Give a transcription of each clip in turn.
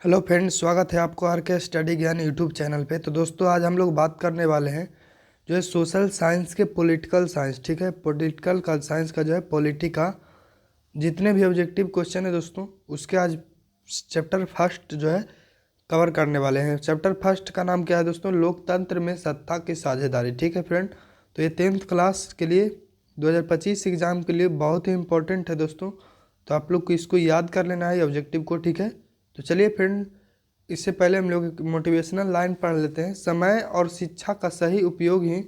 Hello friends, स्वागत है आपको आर के स्टडी ज्ञान यूट्यूब चैनल पे। तो दोस्तों, आज हम लोग बात करने वाले हैं जो है सोशल साइंस के पॉलिटिकल साइंस। ठीक है, पॉलिटिकल का साइंस का जो है पॉलिटी का जितने भी ऑब्जेक्टिव क्वेश्चन है दोस्तों, उसके आज चैप्टर फर्स्ट जो है कवर करने वाले हैं। चैप्टर फर्स्ट का नाम क्या है दोस्तों? लोकतंत्र में सत्ता की साझेदारी। ठीक है फ्रेंड, तो ये 10th क्लास के लिए 2025 एग्ज़ाम के लिए बहुत ही इंपॉर्टेंट है दोस्तों। तो आप लोग को इसको याद कर लेना है ऑब्जेक्टिव को। ठीक है, तो चलिए फ्रेंड, इससे पहले हम लोग एक मोटिवेशनल लाइन पढ़ लेते हैं। समय और शिक्षा का सही उपयोग ही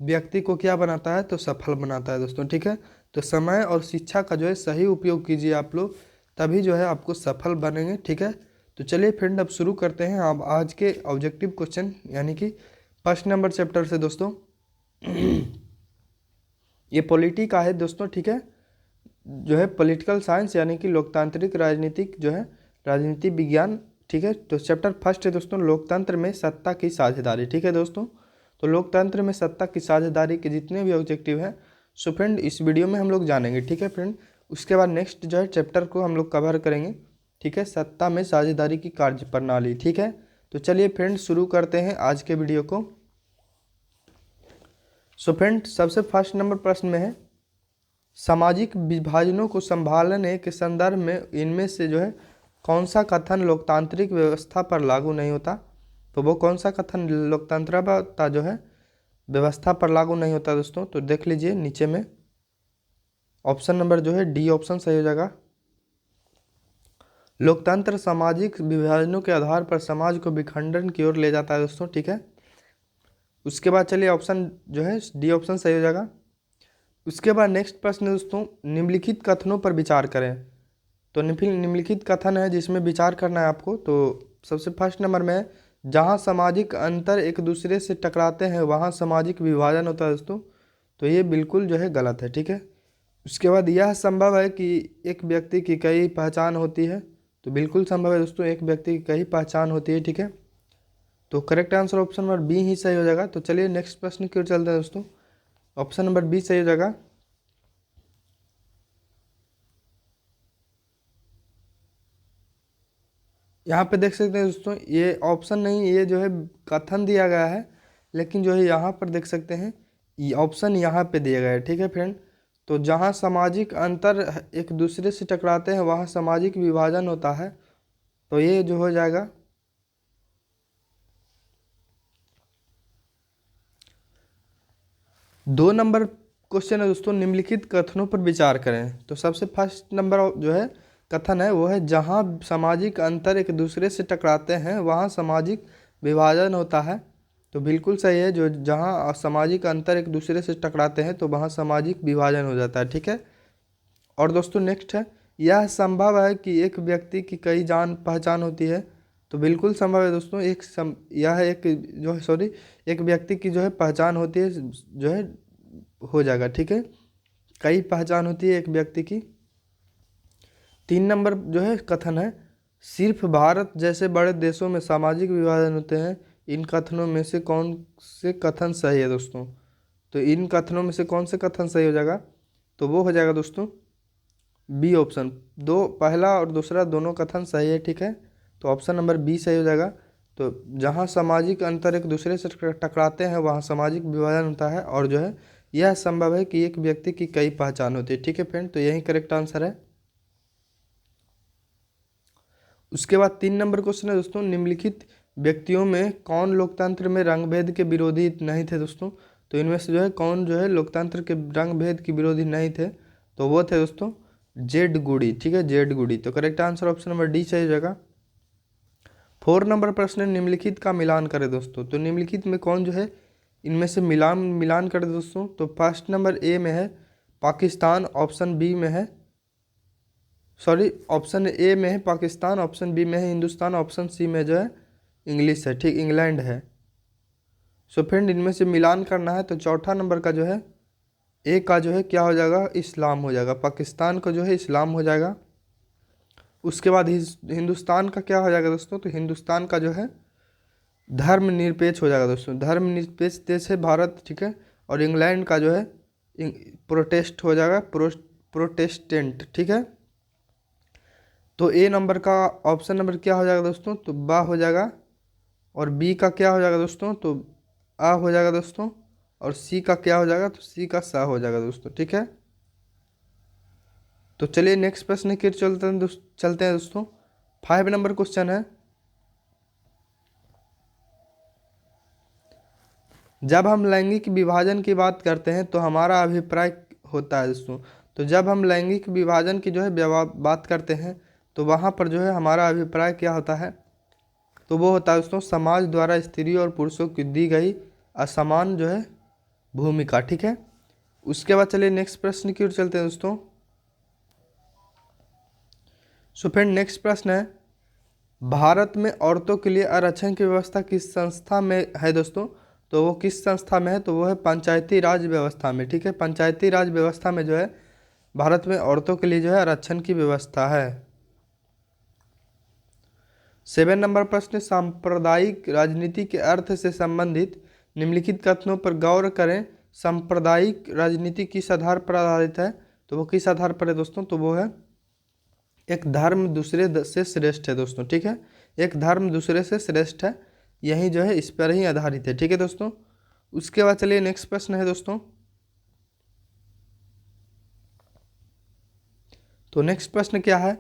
व्यक्ति को क्या बनाता है? तो सफल बनाता है दोस्तों। ठीक है, तो समय और शिक्षा का जो है सही उपयोग कीजिए आप लोग, तभी जो है आपको सफल बनेंगे। ठीक है, तो चलिए फ्रेंड, अब शुरू करते हैं अब आज के ऑब्जेक्टिव क्वेश्चन, यानी कि फर्स्ट नंबर चैप्टर से दोस्तों। ये पॉलिटी का है दोस्तों। ठीक है, जो है पॉलिटिकल साइंस यानी कि लोकतांत्रिक राजनीतिक जो है राजनीति विज्ञान। ठीक है, तो चैप्टर फर्स्ट है दोस्तों, लोकतंत्र में सत्ता की साझेदारी। ठीक है दोस्तों, तो लोकतंत्र में सत्ता की साझेदारी के जितने भी ऑब्जेक्टिव हैं, सो फ्रेंड इस वीडियो में हम लोग जानेंगे। ठीक है फ्रेंड, उसके बाद नेक्स्ट जो है चैप्टर को हम लोग कवर करेंगे। ठीक है, सत्ता में साझेदारी की कार्य प्रणाली। ठीक है, तो चलिए फ्रेंड शुरू करते हैं आज के वीडियो को। सो फ्रेंड, सबसे फर्स्ट नंबर प्रश्न में है, सामाजिक विभाजनों को संभालने के संदर्भ में इनमें से जो है कौन सा कथन लोकतांत्रिक व्यवस्था पर लागू नहीं होता? तो वो कौन सा कथन लोकतंत्र जो है व्यवस्था पर लागू नहीं होता दोस्तों? तो देख लीजिए नीचे में, ऑप्शन नंबर जो है डी ऑप्शन सही हो जाएगा। लोकतंत्र सामाजिक विभाजनों के आधार पर समाज को विखंडन की ओर ले जाता है दोस्तों। ठीक है, उसके बाद चलिए ऑप्शन जो है डी ऑप्शन सही हो जाएगा। उसके बाद नेक्स्ट प्रश्न है दोस्तों, निम्नलिखित कथनों पर विचार करें। तो निम्नलिखित कथन है जिसमें विचार करना है आपको। तो सबसे फर्स्ट नंबर में है, जहाँ सामाजिक अंतर एक दूसरे से टकराते हैं वहाँ सामाजिक विभाजन होता है दोस्तों। तो ये बिल्कुल जो है गलत है। ठीक है, उसके बाद यह संभव है कि एक व्यक्ति की कई पहचान होती है। तो बिल्कुल संभव है दोस्तों, एक व्यक्ति की कई पहचान होती है। ठीक है, तो correct answer option number B ही सही हो जाएगा। तो चलिए नेक्स्ट प्रश्न की ओर चलते हैं दोस्तों, ऑप्शन नंबर बी सही हो जाएगा। यहाँ पे देख सकते हैं दोस्तों, ये ऑप्शन नहीं, ये जो है कथन दिया गया है, लेकिन जो है यहाँ पर देख सकते हैं ये ऑप्शन यहाँ पे दिया गया है। ठीक है फ्रेंड, तो जहाँ सामाजिक अंतर एक दूसरे से टकराते हैं वहाँ सामाजिक विभाजन होता है। तो ये जो हो जाएगा, दो नंबर क्वेश्चन है दोस्तों, निम्नलिखित कथनों पर विचार करें। तो सबसे फर्स्ट नंबर जो है कथन है वो है, जहाँ सामाजिक अंतर एक दूसरे से टकराते हैं वहाँ सामाजिक विभाजन होता है। तो बिल्कुल सही है, जो जहाँ सामाजिक अंतर एक दूसरे से टकराते हैं तो वहाँ सामाजिक विभाजन हो जाता है। ठीक है, और दोस्तों नेक्स्ट है, यह संभव है कि एक व्यक्ति की कई जान पहचान होती है। तो बिल्कुल संभव है दोस्तों, यह एक जो है सॉरी एक व्यक्ति की जो है पहचान होती है, जो है हो जाएगा। ठीक है, कई पहचान होती है एक व्यक्ति की। तीन नंबर जो है कथन है, सिर्फ भारत जैसे बड़े देशों में सामाजिक विभाजन होते हैं। इन कथनों में से कौन से कथन सही है दोस्तों? तो इन कथनों में से कौन से कथन सही हो जाएगा? तो वो हो जाएगा दोस्तों बी ऑप्शन। दो पहला और दूसरा दोनों कथन सही है। ठीक है, तो ऑप्शन नंबर बी सही हो जाएगा। तो जहाँ सामाजिक अंतर एक दूसरे से टकराते हैं वहाँ सामाजिक विभाजन होता है, और जो है यह संभव है कि एक व्यक्ति की कई पहचान होती है। ठीक है फ्रेंड, तो यही करेक्ट आंसर है। उसके बाद तीन नंबर क्वेश्चन है दोस्तों, निम्नलिखित व्यक्तियों में कौन लोकतंत्र में रंगभेद के विरोधी नहीं थे दोस्तों? तो इनमें से जो है कौन जो है लोकतंत्र के रंगभेद के विरोधी नहीं थे? तो वो थे दोस्तों जेड गुडी। ठीक है, जेड गुडी। तो correct answer option number D सही हो जाएगा। फोर नंबर प्रश्न है, निम्नलिखित का मिलान करें दोस्तों। तो निम्नलिखित में कौन जो है इनमें से मिलान मिलान करें दोस्तों? तो फर्स्ट नंबर ए में है पाकिस्तान, ऑप्शन बी में है सॉरी ऑप्शन ए में है पाकिस्तान, ऑप्शन बी में है हिंदुस्तान, ऑप्शन सी में जो है इंग्लिश है, ठीक इंग्लैंड है। सो फ्रेंड इनमें से मिलान करना है, तो चौथा नंबर का जो है ए का जो है क्या हो जाएगा? इस्लाम हो जाएगा। पाकिस्तान का जो है इस्लाम हो जाएगा। उसके बाद हिंदुस्तान का क्या हो जाएगा दोस्तों? तो हिंदुस्तान का जो है धर्मनिरपेक्ष हो जाएगा दोस्तों। धर्मनिरपेक्ष देश है भारत। ठीक है, और इंग्लैंड का जो है प्रोटेस्ट हो जाएगा, प्रोटेस्टेंट। ठीक है, तो ए नंबर का ऑप्शन नंबर क्या हो जाएगा दोस्तों, तो बा हो जाएगा। और बी का क्या हो जाएगा दोस्तों, तो आ हो जाएगा दोस्तों। और सी का क्या हो जाएगा, तो सी का सा हो जाएगा दोस्तों, ठीक है। तो चलिए नेक्स्ट प्रश्न की ओर चलते हैं दोस्तों। 5 नंबर क्वेश्चन है, जब हम लैंगिक विभाजन की बात करते हैं तो हमारा अभिप्राय होता है दोस्तों। तो जब हम लैंगिक विभाजन की जो है बात करते हैं तो वहाँ पर जो है हमारा अभिप्राय क्या होता है, तो वो होता है दोस्तों समाज द्वारा स्त्री और पुरुषों की दी गई असमान जो है भूमिका, ठीक है। उसके बाद चलिए नेक्स्ट प्रश्न की ओर चलते हैं दोस्तों। सो फ्रेंड नेक्स्ट प्रश्न है, भारत में औरतों के लिए आरक्षण की व्यवस्था किस संस्था में है दोस्तों, तो वो किस संस्था में है, तो वो है पंचायती राज व्यवस्था में, ठीक है। पंचायती राज व्यवस्था में जो है भारत में औरतों के लिए जो है आरक्षण की व्यवस्था है। 7 नंबर प्रश्न, सांप्रदायिक राजनीति के अर्थ से संबंधित निम्नलिखित कथनों पर गौर करें। सांप्रदायिक राजनीति किस आधार पर आधारित है, तो वो किस आधार पर है दोस्तों, तो वो है एक धर्म दूसरे से श्रेष्ठ है दोस्तों, ठीक है। एक धर्म दूसरे से श्रेष्ठ है, यही जो है इस पर ही आधारित है, ठीक है दोस्तों। उसके बाद चलिए नेक्स्ट प्रश्न है दोस्तों। तो नेक्स्ट प्रश्न क्या है,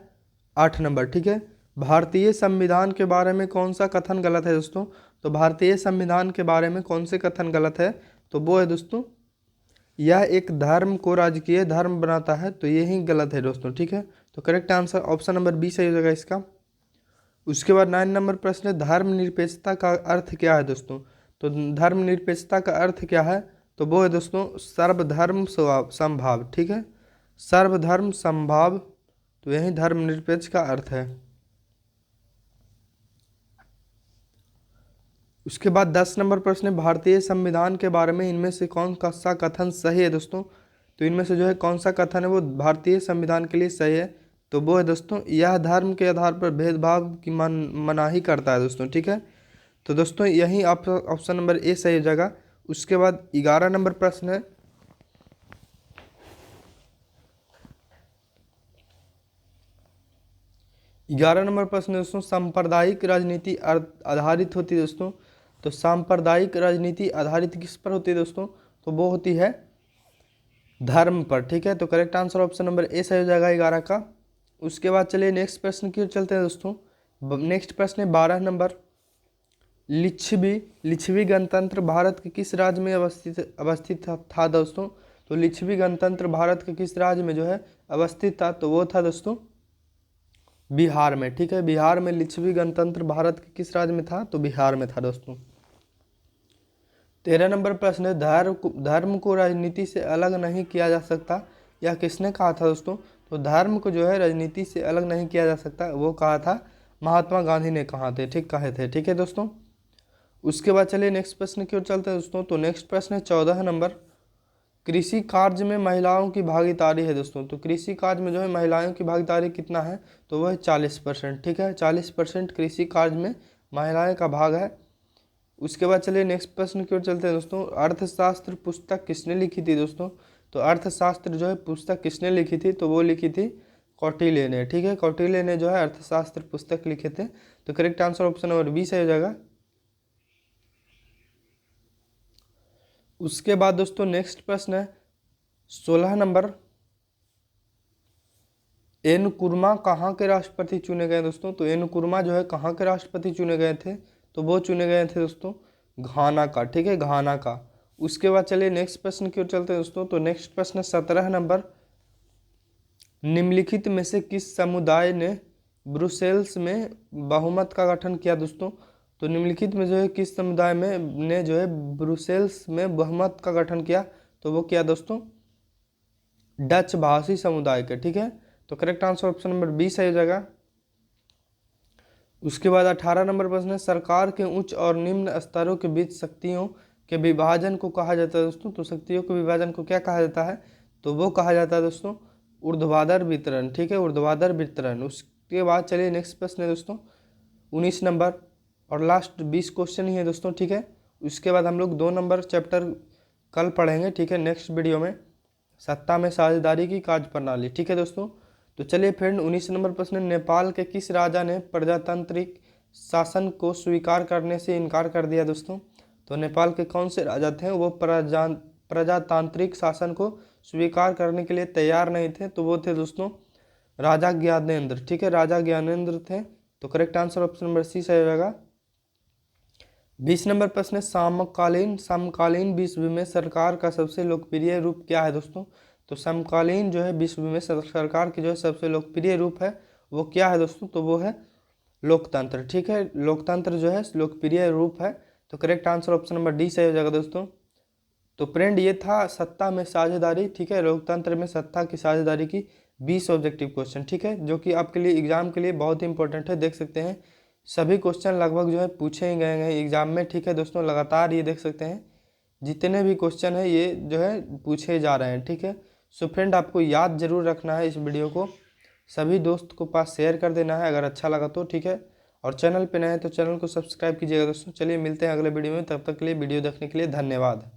8 नंबर, ठीक है। भारतीय संविधान के बारे में कौन सा कथन गलत है दोस्तों, तो भारतीय संविधान के बारे में कौन से कथन गलत है, तो वो है दोस्तों यह एक धर्म को राजकीय धर्म बनाता है, तो यही गलत है दोस्तों, ठीक है। तो correct answer option number B सही हो जाएगा इसका। उसके बाद 9 नंबर प्रश्न है, धर्मनिरपेक्षता का अर्थ क्या है दोस्तों, तो धर्मनिरपेक्षता का अर्थ क्या है, तो वो है दोस्तों सर्वधर्म समभाव, ठीक है। सर्वधर्म समभाव, तो यही धर्मनिरपेक्ष का अर्थ है। उसके बाद 10 नंबर प्रश्न है, भारतीय संविधान के बारे में इनमें से कौन सा कथन सही है दोस्तों, तो इनमें से जो है कौन सा कथन है वो भारतीय संविधान के लिए सही है, तो वो है दोस्तों यह धर्म के आधार पर भेदभाव की मनाही करता है दोस्तों, ठीक है। तो दोस्तों यही ऑप्शन नंबर ए सही हो जाएगा। उसके बाद 11 नंबर प्रश्न है, दोस्तों सांप्रदायिक राजनीति आधारित होती है दोस्तों। तो सांप्रदायिक राजनीति आधारित किस पर होती है दोस्तों, तो वो होती है धर्म पर, ठीक है। तो correct answer option number A सही हो जाएगा 11 का। उसके बाद चलिए नेक्स्ट प्रश्न की ओर चलते हैं दोस्तों। नेक्स्ट प्रश्न है 12 नंबर, लिच्छवी गणतंत्र भारत के किस राज्य में अवस्थित था दोस्तों, तो लिच्छवी गणतंत्र भारत के किस राज्य में जो है अवस्थित था, तो वो था दोस्तों बिहार में, ठीक है। बिहार में लिच्छवी गणतंत्र भारत के किस राज्य में था, तो बिहार में था दोस्तों। 13 नंबर प्रश्न है, धर्म को राजनीति से अलग नहीं किया जा सकता, यह किसने कहा था दोस्तों, तो धर्म को जो है राजनीति से अलग नहीं किया जा सकता, वो कहा था महात्मा गांधी ने कहे थे, ठीक है दोस्तों। उसके बाद चलिए नेक्स्ट प्रश्न की ओर चलते हैं दोस्तों। तो नेक्स्ट प्रश्न है 14 नंबर, कृषि कार्य में महिलाओं की भागीदारी है दोस्तों। तो कृषि कार्य में जो है महिलाओं की भागीदारी कितना है, तो वह है 40%, ठीक है। 40% कृषि कार्य में महिलाएं का भाग है। उसके बाद चलिए नेक्स्ट प्रश्न की ओर चलते हैं दोस्तों। अर्थशास्त्र पुस्तक किसने लिखी थी दोस्तों, तो अर्थशास्त्र जो है पुस्तक किसने लिखी थी, तो वो लिखी थी कौटिल्य ने, ठीक है। कौटिल्य ने जो है अर्थशास्त्र पुस्तक लिखे थे। तो correct answer option number B सही हो जाएगा। उसके बाद दोस्तों नेक्स्ट प्रश्न है 16 नंबर, एनकुरमा कहाँ के राष्ट्रपति चुने गए दोस्तों, तो एनकुरमा जो है कहाँ के राष्ट्रपति चुने गए थे, तो वो चुने गए थे दोस्तों घाना का, ठीक है, घाना का। उसके बाद चलिए नेक्स्ट प्रश्न की ओर चलते हैं दोस्तों। तो नेक्स्ट प्रश्न 17 नंबर, निम्नलिखित में से किस समुदाय ने ब्रुसेल्स में बहुमत का गठन किया दोस्तों, तो निम्नलिखित में जो है किस समुदाय में ने जो है ब्रुसेल्स में बहुमत का गठन किया, तो वो क्या दोस्तों डच भाषी समुदाय का, ठीक है। तो correct answer option number B सही हो जाएगा। उसके बाद 18 नंबर प्रश्न है, सरकार के उच्च और निम्न स्तरों के बीच शक्तियों के विभाजन को कहा जाता है दोस्तों। तो शक्तियों के विभाजन को क्या कहा जाता है, तो वो कहा जाता है दोस्तों ऊर्ध्वाधर वितरण, ठीक है, ऊर्ध्वाधर वितरण। उसके बाद चलिए नेक्स्ट प्रश्न है दोस्तों 19 नंबर और लास्ट 20 क्वेश्चन ही है दोस्तों, ठीक है। उसके बाद हम लोग 2 नंबर चैप्टर कल पढ़ेंगे, ठीक है, नेक्स्ट वीडियो में, सत्ता में साझेदारी की कार्यप्रणाली, ठीक है दोस्तों। तो चलिए फ्रेंड 19 नंबर प्रश्न, नेपाल के किस राजा ने प्रजातांत्रिक शासन को स्वीकार करने से इनकार कर दिया दोस्तों। तो नेपाल के कौन से राजा थे वो प्रजातांत्रिक शासन को स्वीकार करने के लिए तैयार नहीं थे, तो वो थे दोस्तों राजा ज्ञानेंद्र। ठीक है, राजा ज्ञानेंद्र थे। तो correct answer option number C सही होगा। 20 नंबर प्रश्न, समकालीन विश्व में सरकार का सबसे लोकप्रिय रूप क्या है दोस्तों। तो समकालीन जो है विश्व में सरकार की जो है सबसे लोकप्रिय रूप है वो क्या है दोस्तों, तो वो है लोकतंत्र। ठीक है, लोकतंत्र जो है लोकप्रिय रूप है। तो correct answer option number D सही हो जाएगा दोस्तों। तो फ्रेंड ये था सत्ता में साझेदारी। ठीक है, लोकतंत्र में सत्ता की साझेदारी की 20 ऑब्जेक्टिव क्वेश्चन। ठीक है, जो कि आपके लिए एग्जाम के लिए बहुत ही इंपॉर्टेंट है। देख सकते हैं सभी क्वेश्चन लगभग जो है पूछे ही गए हैं एग्जाम में। ठीक है दोस्तों, लगातार ये देख सकते हैं जितने भी क्वेश्चन है ये जो है पूछे जा रहे हैं। ठीक है, सो फ्रेंड आपको याद जरूर रखना है, इस वीडियो को सभी दोस्त को पास शेयर कर देना है अगर अच्छा लगा तो। ठीक है, और चैनल पे नए हैं तो चैनल को सब्सक्राइब कीजिएगा दोस्तों। चलिए मिलते हैं अगले वीडियो में, तब तक के लिए वीडियो देखने के लिए धन्यवाद।